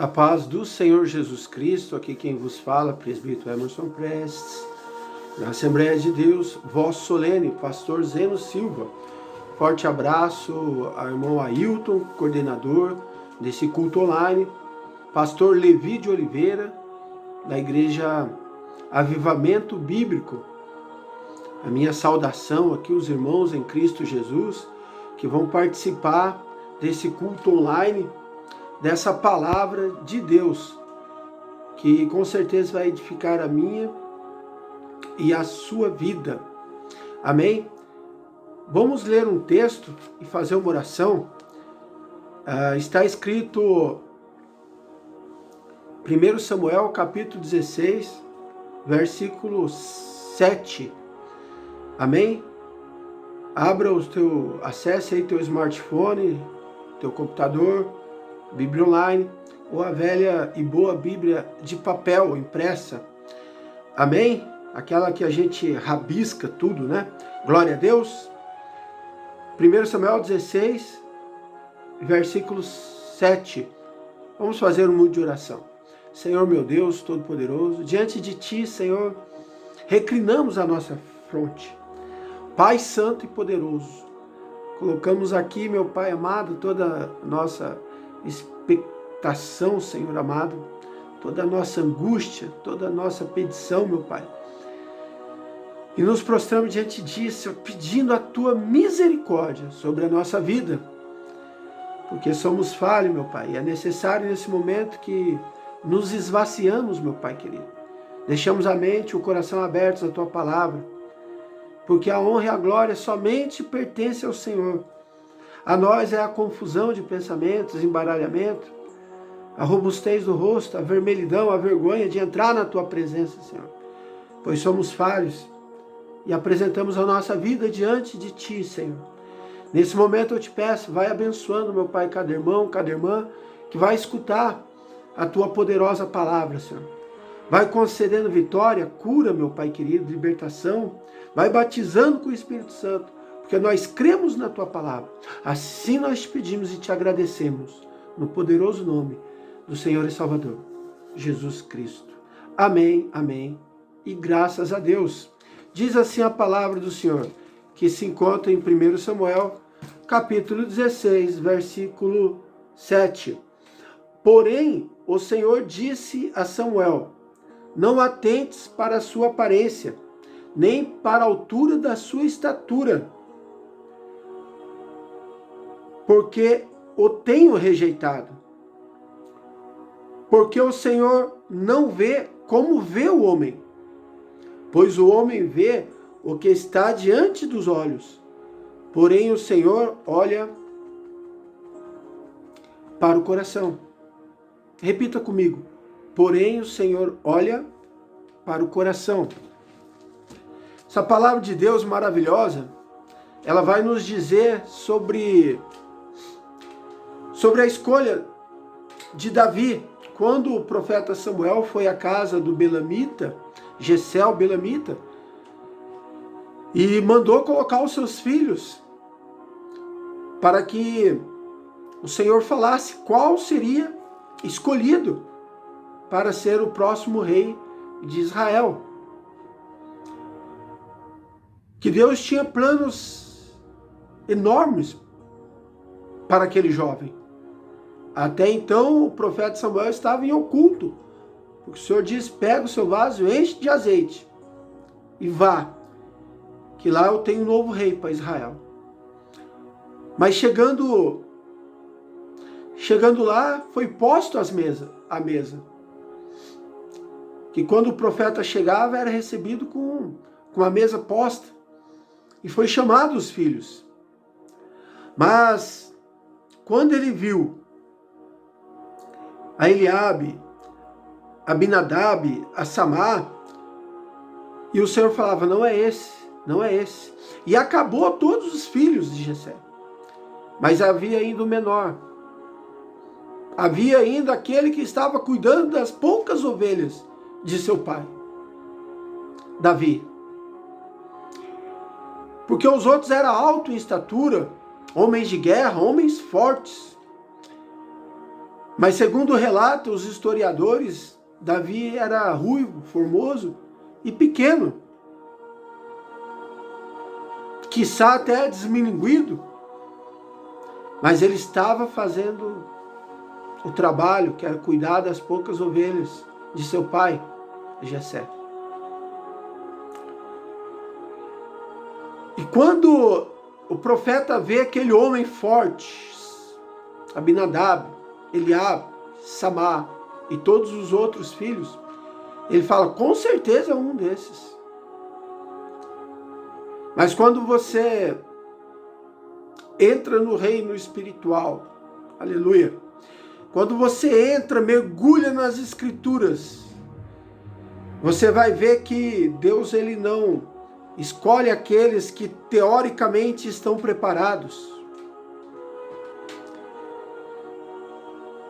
A paz do Senhor Jesus Cristo, aqui quem vos fala, presbítero Emerson Prestes, na Assembleia de Deus, voz solene, pastor Zeno Silva. Forte abraço ao irmão Ailton, coordenador desse culto online, pastor Levi de Oliveira, da Igreja Avivamento Bíblico. A minha saudação aqui, os irmãos em Cristo Jesus, que vão participar desse culto online, dessa palavra de Deus, que com certeza vai edificar a minha e a sua vida. Amém? Vamos ler um texto e fazer uma oração. Está escrito 1 Samuel capítulo 16, versículo 7. Amém? Acesse aí teu smartphone, teu computador, Bíblia online, ou a velha e boa Bíblia de papel impressa. Amém? Aquela que a gente rabisca tudo, né? Glória a Deus. 1 Samuel 16, versículo 7. Vamos fazer um minuto de oração. Senhor meu Deus Todo-Poderoso, diante de Ti, Senhor, reclinamos a nossa fronte. Pai Santo e Poderoso, colocamos aqui, meu Pai amado, toda a nossa expectação, Senhor amado, toda a nossa angústia, toda a nossa petição, meu Pai. E nos prostramos diante disso, Senhor, pedindo a Tua misericórdia sobre a nossa vida, porque somos falhos, meu Pai, e é necessário nesse momento que nos esvaziamos, meu Pai querido. Deixamos a mente e o coração abertos à Tua palavra, porque a honra e a glória somente pertencem ao Senhor. A nós é a confusão de pensamentos, embaralhamento, a robustez do rosto, a vermelhidão, a vergonha de entrar na Tua presença, Senhor. Pois somos falhos e apresentamos a nossa vida diante de Ti, Senhor. Nesse momento eu te peço, vai abençoando, meu Pai, cada irmão, cada irmã, que vai escutar a Tua poderosa palavra, Senhor. Vai concedendo vitória, cura, meu Pai querido, libertação. Vai batizando com o Espírito Santo, porque nós cremos na Tua palavra. Assim nós te pedimos e te agradecemos, no poderoso nome do Senhor e Salvador, Jesus Cristo. Amém, amém e graças a Deus. Diz assim a palavra do Senhor, que se encontra em 1 Samuel, capítulo 16, versículo 7. Porém, o Senhor disse a Samuel: não atentes para a sua aparência, nem para a altura da sua estatura, porque o tenho rejeitado. Porque o Senhor não vê como vê o homem, pois o homem vê o que está diante dos olhos, porém o Senhor olha para o coração. Repita comigo: porém o Senhor olha para o coração. Essa palavra de Deus maravilhosa, ela vai nos dizer sobre a escolha de Davi. Quando o profeta Samuel foi à casa do Belamita, Jessé o Belamita, e mandou colocar os seus filhos para que o Senhor falasse qual seria escolhido para ser o próximo rei de Israel. Que Deus tinha planos enormes para aquele jovem. Até então o profeta Samuel estava em oculto, porque o Senhor diz: pega o seu vaso, enche de azeite e vá, que lá eu tenho um novo rei para Israel. Mas chegando lá, foi posto à mesa. Que quando o profeta chegava, era recebido com a mesa posta. E foi chamado os filhos. Mas, quando ele viu a Eliabe, a Abinadab, a Samar, e o Senhor falava: não é esse, não é esse. E acabou todos os filhos de Jessé. Mas havia ainda o menor. Havia ainda aquele que estava cuidando das poucas ovelhas de seu pai, Davi. Porque os outros eram altos em estatura, homens de guerra, homens fortes. Mas segundo relatam os historiadores, Davi era ruivo, formoso e pequeno. Quiçá até desmilinguido. Mas ele estava fazendo o trabalho, que era cuidar das poucas ovelhas de seu pai, Jessé. E quando o profeta vê aquele homem forte, Abinadab, Eliabe, Samar e todos os outros filhos, ele fala, com certeza é um desses. Mas quando você entra no reino espiritual, aleluia, quando você entra, mergulha nas escrituras, você vai ver que Deus ele não escolhe aqueles que teoricamente estão preparados.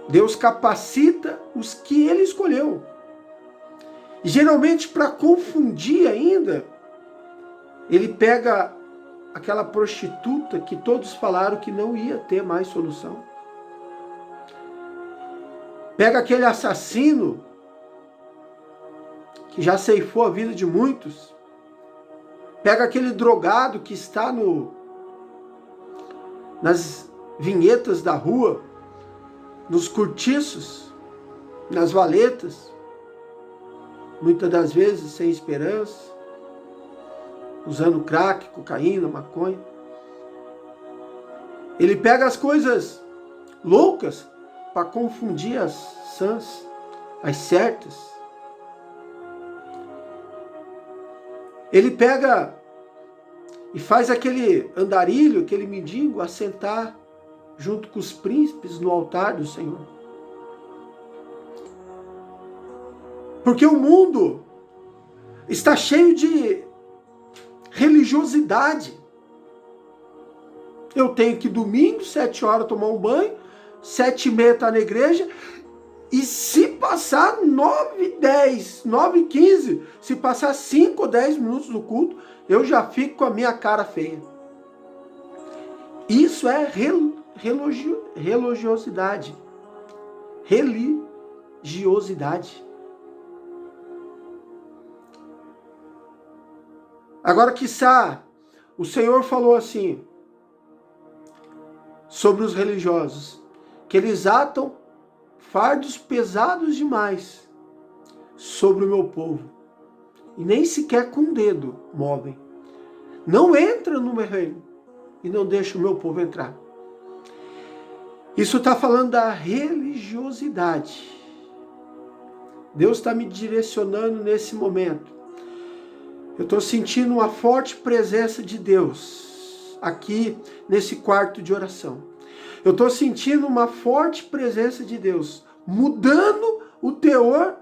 Deus capacita os que ele escolheu. E geralmente, para confundir ainda, ele pega aquela prostituta que todos falaram que não ia ter mais solução. Pega aquele assassino que já ceifou a vida de muitos. Pega aquele drogado que está nas vinhetas da rua, nos cortiços, nas valetas, muitas das vezes sem esperança, usando crack, cocaína, maconha. Ele pega as coisas loucas para confundir as sãs, as certas. Ele pega e faz aquele andarilho, aquele mendigo, assentar junto com os príncipes no altar do Senhor. Porque o mundo está cheio de religiosidade. Eu tenho que domingo, 7 horas, tomar um banho, 7h30 estar na igreja, e se passar 9h10, 9h15, se passar 5 ou 10 minutos do culto, eu já fico com a minha cara feia. Isso é religiosidade. Religiosidade. Agora, quiçá, o Senhor falou assim, sobre os religiosos, que eles atam fardos pesados demais sobre o meu povo, e nem sequer com o dedo movem. Não entra no meu reino, e não deixa o meu povo entrar. Isso está falando da religiosidade. Deus está me direcionando nesse momento. Eu estou sentindo uma forte presença de Deus aqui nesse quarto de oração. Eu estou sentindo uma forte presença de Deus mudando o teor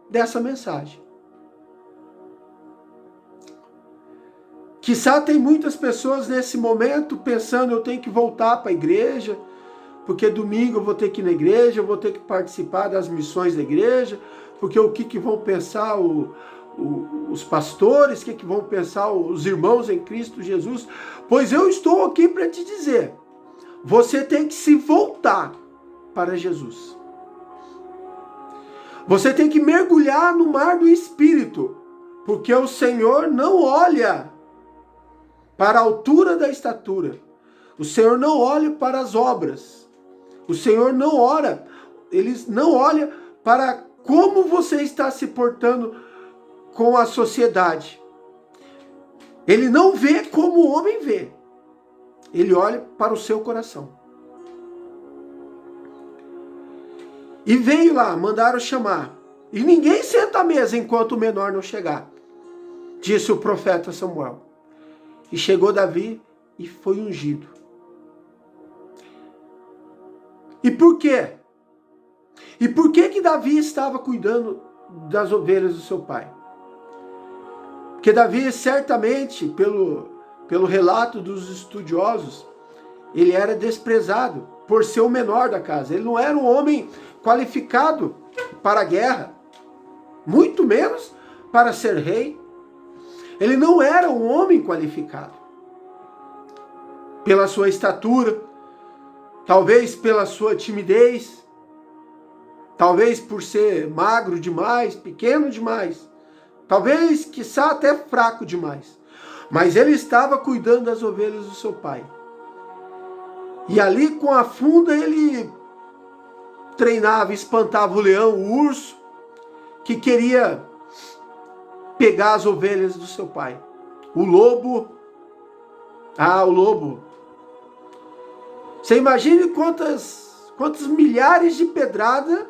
dessa mensagem. Quizá tem muitas pessoas nesse momento pensando, eu tenho que voltar para a igreja, porque domingo eu vou ter que ir na igreja, eu vou ter que participar das missões da igreja, porque o que vão pensar os pastores, o que vão pensar os irmãos em Cristo Jesus? Pois eu estou aqui para te dizer, você tem que se voltar para Jesus. Você tem que mergulhar no mar do Espírito, porque o Senhor não olha para a altura da estatura. O Senhor não olha para as obras. O Senhor não olha, Ele não olha para como você está se portando com a sociedade. Ele não vê como o homem vê. Ele olha para o seu coração. E veio lá, mandaram chamar. E ninguém senta à mesa enquanto o menor não chegar, disse o profeta Samuel. E chegou Davi e foi ungido. E por quê? E por que Davi estava cuidando das ovelhas do seu pai? Porque Davi, certamente, pelo relato dos estudiosos, ele era desprezado por ser o menor da casa. Ele não era um homem qualificado para a guerra, muito menos para ser rei. Ele não era um homem qualificado. Pela sua estatura, talvez pela sua timidez, talvez por ser magro demais, pequeno demais, talvez, quiçá, até fraco demais. Mas ele estava cuidando das ovelhas do seu pai. E ali com a funda ele treinava, espantava o leão, o urso, que queria pegar as ovelhas do seu pai. O lobo. O lobo. Você imagine quantas milhares de pedradas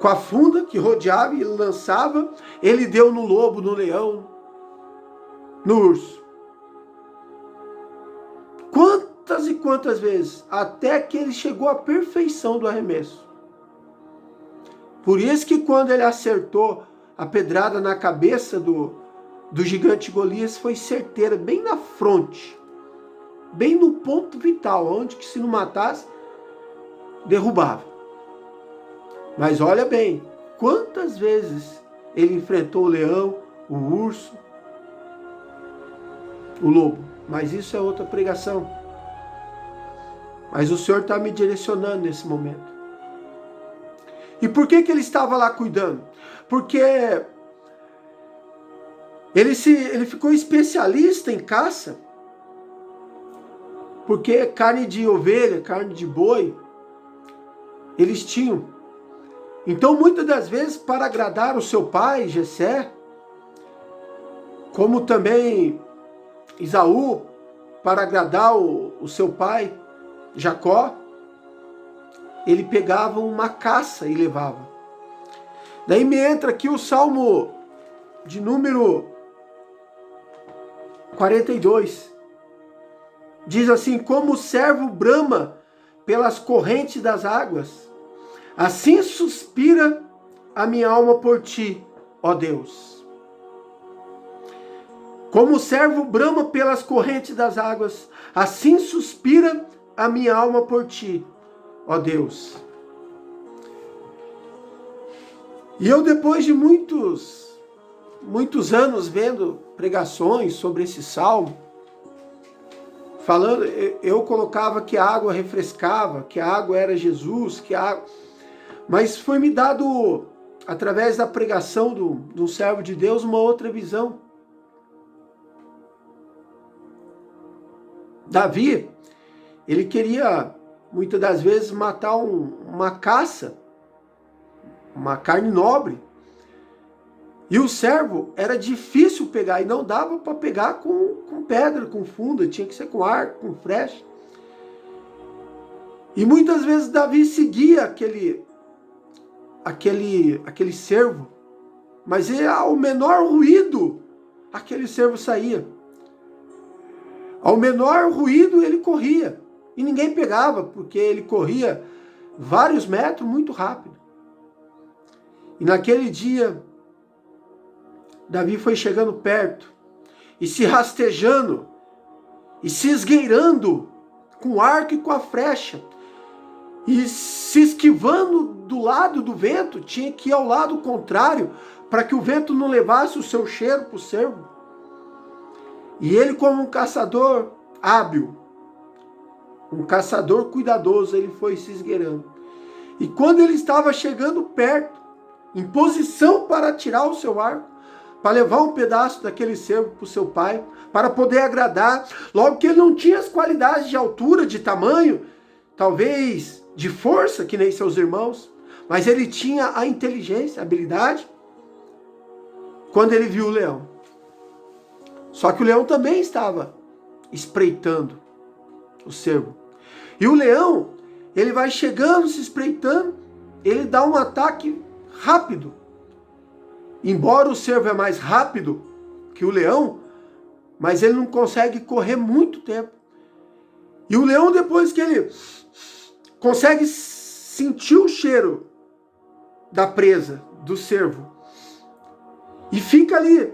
com a funda que rodeava e lançava, ele deu no lobo, no leão, no urso. Quantas e quantas vezes, até que ele chegou à perfeição do arremesso. Por isso que quando ele acertou a pedrada na cabeça do gigante Golias, foi certeira, bem na fronte, bem no ponto vital, onde que se não matasse, derrubava. Mas olha bem, quantas vezes ele enfrentou o leão, o urso, o lobo. Mas isso é outra pregação. Mas o Senhor está me direcionando nesse momento. E por que ele estava lá cuidando? Porque ele ficou especialista em caça. Porque carne de ovelha, carne de boi, eles tinham. Então, muitas das vezes, para agradar o seu pai, Jessé, como também Esaú, para agradar o seu pai, Jacó, ele pegava uma caça e levava. Daí me entra aqui o Salmo de número 42. Diz assim: como o servo brama pelas correntes das águas, assim suspira a minha alma por ti, ó Deus. Como o servo brama pelas correntes das águas, assim suspira a minha alma por ti, ó Deus. E eu, depois de muitos anos vendo pregações sobre esse salmo, falando, eu colocava que a água refrescava, que a água era Jesus, que a água... Mas foi me dado, através da pregação do servo de Deus, uma outra visão. Davi, ele queria, muitas das vezes, matar uma caça, uma carne nobre. E o servo era difícil pegar, e não dava para pegar com pedra, com funda, tinha que ser com arco, com flecha. E muitas vezes Davi seguia aquele servo, mas ao menor ruído, aquele servo saía. Ao menor ruído ele corria, e ninguém pegava, porque ele corria vários metros muito rápido. E naquele dia, Davi foi chegando perto, e se rastejando, e se esgueirando com o arco e com a flecha, e se esquivando do lado do vento, tinha que ir ao lado contrário, para que o vento não levasse o seu cheiro para o servo. E ele, como um caçador hábil, um caçador cuidadoso, ele foi se esgueirando. E quando ele estava chegando perto, em posição para atirar o seu arco, para levar um pedaço daquele cervo para o seu pai, para poder agradar, logo que ele não tinha as qualidades de altura, de tamanho, talvez de força, que nem seus irmãos, mas ele tinha a inteligência, a habilidade, quando ele viu o leão. Só que o leão também estava espreitando o cervo. E o leão, ele vai chegando, se espreitando, ele dá um ataque rápido. Embora o cervo é mais rápido que o leão, mas ele não consegue correr muito tempo. E o leão, depois que ele consegue sentir o cheiro da presa, do cervo, e fica ali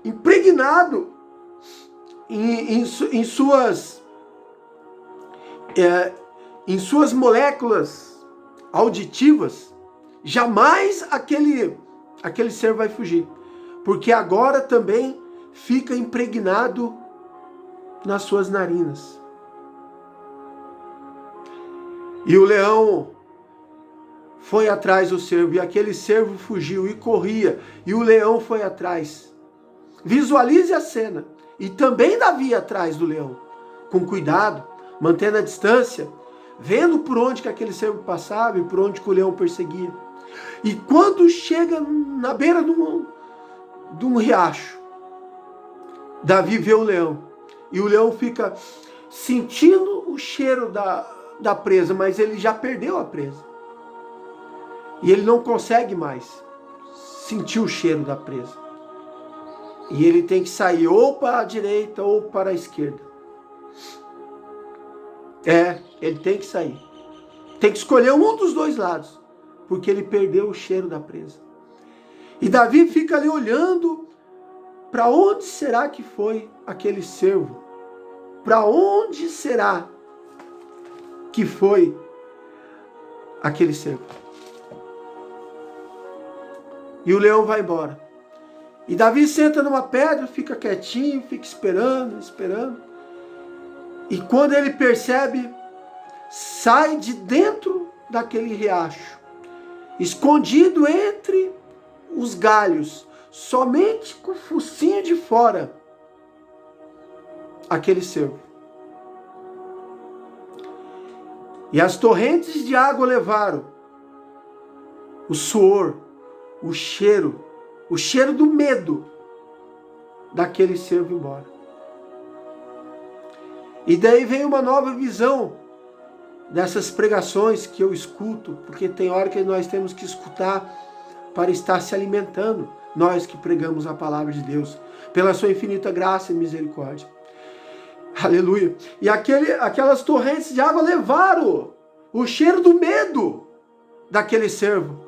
impregnado em suas moléculas auditivas, jamais aquele ser vai fugir, porque agora também fica impregnado nas suas narinas. E o leão foi atrás do cervo, e aquele cervo fugiu e corria, e o leão foi atrás. Visualize a cena. E também Davi atrás do leão, com cuidado, mantendo a distância, vendo por onde que aquele cervo passava e por onde que o leão perseguia. E quando chega na beira de um riacho, Davi vê o leão, e o leão fica sentindo o cheiro da presa, mas ele já perdeu a presa. E ele não consegue mais sentir o cheiro da presa. E ele tem que sair ou para a direita ou para a esquerda. Ele tem que sair. Tem que escolher um dos dois lados, porque ele perdeu o cheiro da presa. E Davi fica ali olhando, para onde será que foi aquele cervo? Para onde será que foi aquele cervo? E o leão vai embora. E Davi senta numa pedra, fica quietinho, fica esperando. E quando ele percebe, sai de dentro daquele riacho, escondido entre os galhos, somente com o focinho de fora, aquele cervo. E as torrentes de água levaram o suor, o cheiro do medo daquele cervo embora. E daí vem uma nova visão dessas pregações que eu escuto, porque tem hora que nós temos que escutar para estar se alimentando, nós que pregamos a palavra de Deus, pela sua infinita graça e misericórdia. Aleluia. E aquelas torrentes de água levaram o cheiro do medo daquele cervo.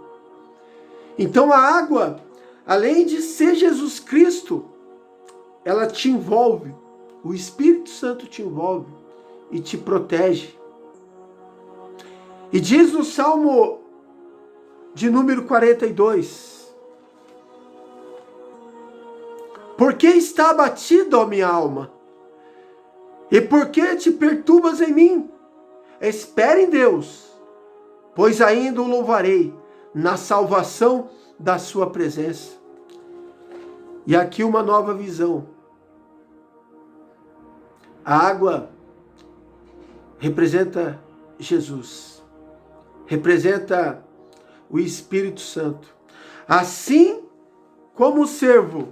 Então a água, além de ser Jesus Cristo, ela te envolve, o Espírito Santo te envolve e te protege. E diz no Salmo de número 42, por que está abatida, ó minha alma? E por que te perturbas em mim? Espere em Deus, pois ainda o louvarei na salvação da sua presença. E aqui uma nova visão. A água representa Jesus, representa o Espírito Santo. Assim como o cervo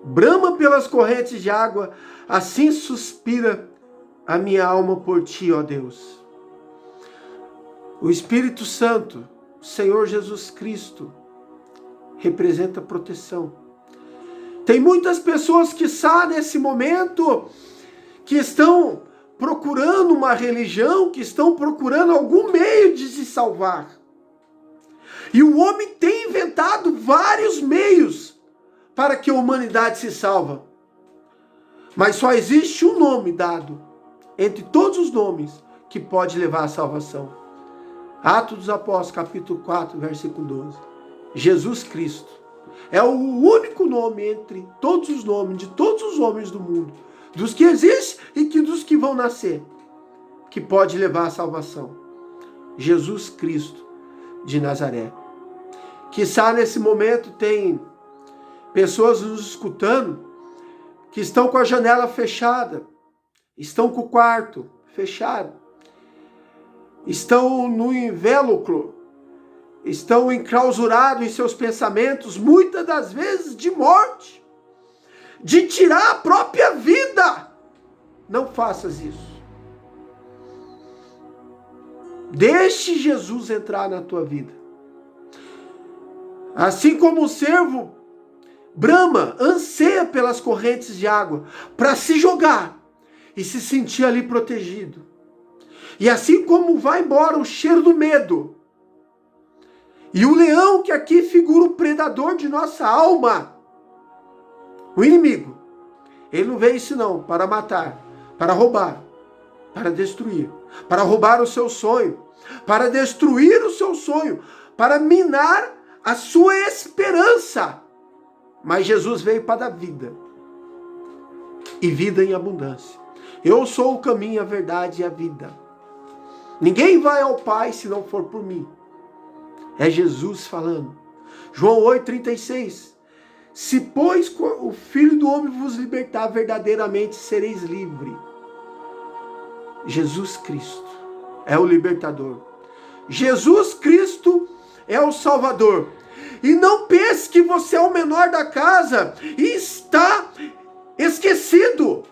brama pelas correntes de água, assim suspira a minha alma por ti, ó Deus. O Espírito Santo, o Senhor Jesus Cristo, representa proteção. Tem muitas pessoas que nesse momento, que estão procurando uma religião, que estão procurando algum meio de se salvar. E o homem tem inventado vários meios para que a humanidade se salva. Mas só existe um nome dado, entre todos os nomes, que pode levar à salvação. Atos dos Apóstolos, capítulo 4, versículo 12. Jesus Cristo. É o único nome entre todos os nomes, de todos os homens do mundo, dos que existem e dos que vão nascer, que pode levar à salvação. Jesus Cristo de Nazaré. Quizá nesse momento tem pessoas nos escutando que estão com a janela fechada, estão com o quarto fechado, estão no invólucro, estão enclausurados em seus pensamentos, muitas das vezes de morte, de tirar a própria vida. Não faças isso. Deixe Jesus entrar na tua vida. Assim como o cervo brama, anseia pelas correntes de água para se jogar e se sentir ali protegido. E assim como vai embora o cheiro do medo, e o leão, que aqui figura o predador de nossa alma, o inimigo, ele não veio isso não, para matar, para roubar, para destruir, para roubar o seu sonho, para destruir o seu sonho, para minar a sua esperança. Mas Jesus veio para dar vida, e vida em abundância. Eu sou o caminho, a verdade e a vida. Ninguém vai ao Pai se não for por mim. É Jesus falando. João 8,36. Se, pois, o Filho do Homem vos libertar, verdadeiramente sereis livres. Jesus Cristo é o libertador. Jesus Cristo é o Salvador. E não pense que você é o menor da casa e está esquecido.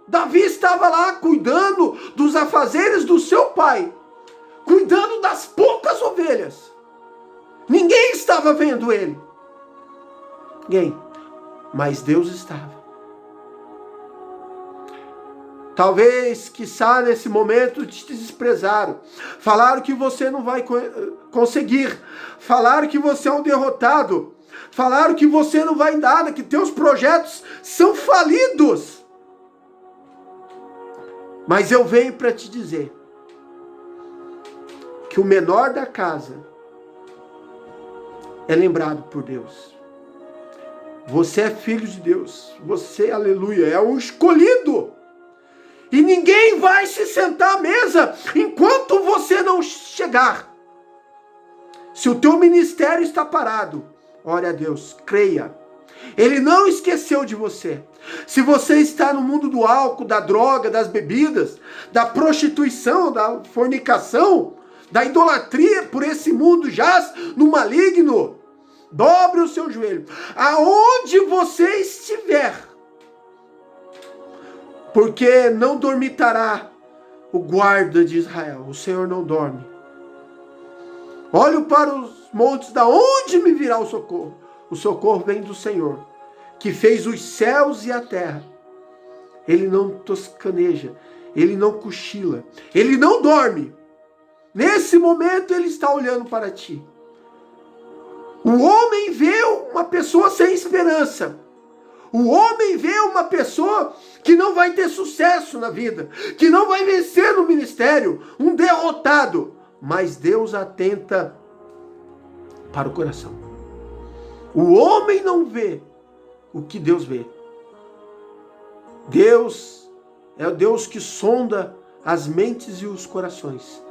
Davi estava lá cuidando dos afazeres do seu pai, cuidando das poucas ovelhas. Ninguém estava vendo ele. Ninguém. Mas Deus estava. Talvez, quiçá, nesse momento te desprezaram. Falaram que você não vai conseguir. Falaram que você é um derrotado. Falaram que você não vai em nada, que teus projetos são falidos. Mas eu venho para te dizer que o menor da casa é lembrado por Deus. Você é filho de Deus. Você, aleluia, é um escolhido. E ninguém vai se sentar à mesa enquanto você não chegar. Se o teu ministério está parado, ore a Deus, creia. Ele não esqueceu de você. Se você está no mundo do álcool, da droga, das bebidas, da prostituição, da fornicação, da idolatria por esse mundo, jaz no maligno, dobre o seu joelho. Aonde você estiver, porque não dormitará o guarda de Israel. O Senhor não dorme. Olho para os montes, da onde me virá o socorro? O socorro vem do Senhor, que fez os céus e a terra. Ele não toscaneja, ele não cochila, ele não dorme. Nesse momento ele está olhando para ti. O homem vê uma pessoa sem esperança. O homem vê uma pessoa que não vai ter sucesso na vida, que não vai vencer no ministério, um derrotado. Mas Deus atenta para o coração. O homem não vê o que Deus vê. Deus é o Deus que sonda as mentes e os corações.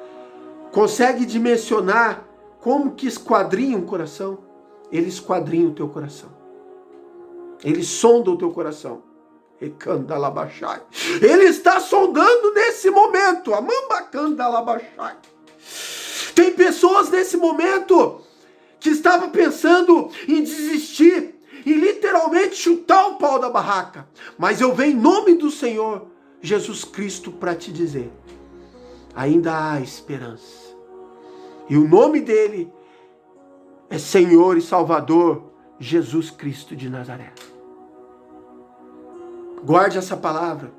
Consegue dimensionar como que esquadrinha um coração? Ele esquadrinha o teu coração. Ele sonda o teu coração. Ele está sondando nesse momento. Tem pessoas nesse momento que estavam pensando em desistir, em literalmente chutar o pau da barraca. Mas eu venho em nome do Senhor Jesus Cristo para te dizer: ainda há esperança. E o nome dele é Senhor e Salvador Jesus Cristo de Nazaré. Guarde essa palavra.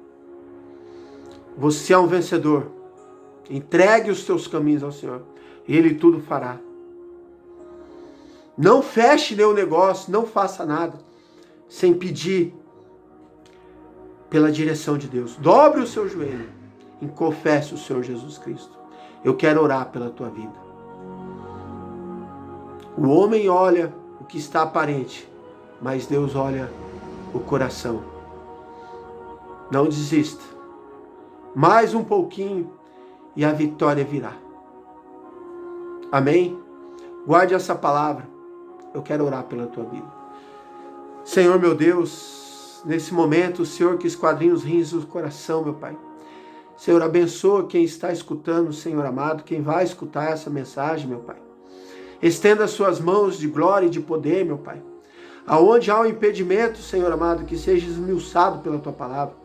Você é um vencedor. Entregue os teus caminhos ao Senhor. Ele tudo fará. Não feche nenhum negócio, não faça nada sem pedir pela direção de Deus. Dobre o seu joelho e confesse o Senhor Jesus Cristo. Eu quero orar pela tua vida. O homem olha o que está aparente, mas Deus olha o coração. Não desista. Mais um pouquinho e a vitória virá. Amém? Guarde essa palavra. Eu quero orar pela tua vida. Senhor meu Deus, nesse momento, o Senhor que esquadrinha os rins do coração, meu Pai. Senhor, abençoa quem está escutando, Senhor amado, quem vai escutar essa mensagem, meu Pai. Estenda as suas mãos de glória e de poder, meu Pai. Aonde há um impedimento, Senhor amado, que seja esmiuçado pela tua palavra.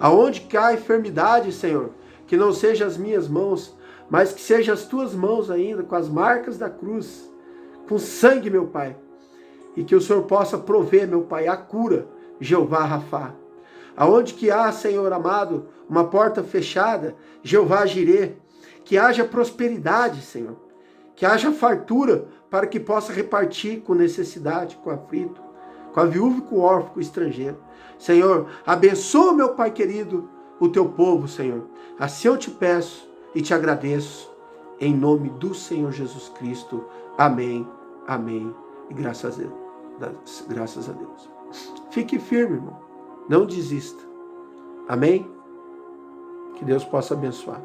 Aonde cai enfermidade, Senhor, que não seja as minhas mãos, mas que seja as tuas mãos ainda, com as marcas da cruz, com sangue, meu Pai. E que o Senhor possa prover, meu Pai, a cura, Jeová Rafá. Aonde que há, Senhor amado, uma porta fechada, Jeová Jirê, que haja prosperidade, Senhor. Que haja fartura para que possa repartir com necessidade, com o aflito, com a viúva, com o órfão, com o estrangeiro. Senhor, abençoa, meu Pai querido, o teu povo, Senhor. Assim eu te peço e te agradeço, em nome do Senhor Jesus Cristo. Amém, amém. E graças a Deus. Graças a Deus. Fique firme, irmão. Não desista. Amém? Que Deus possa abençoar.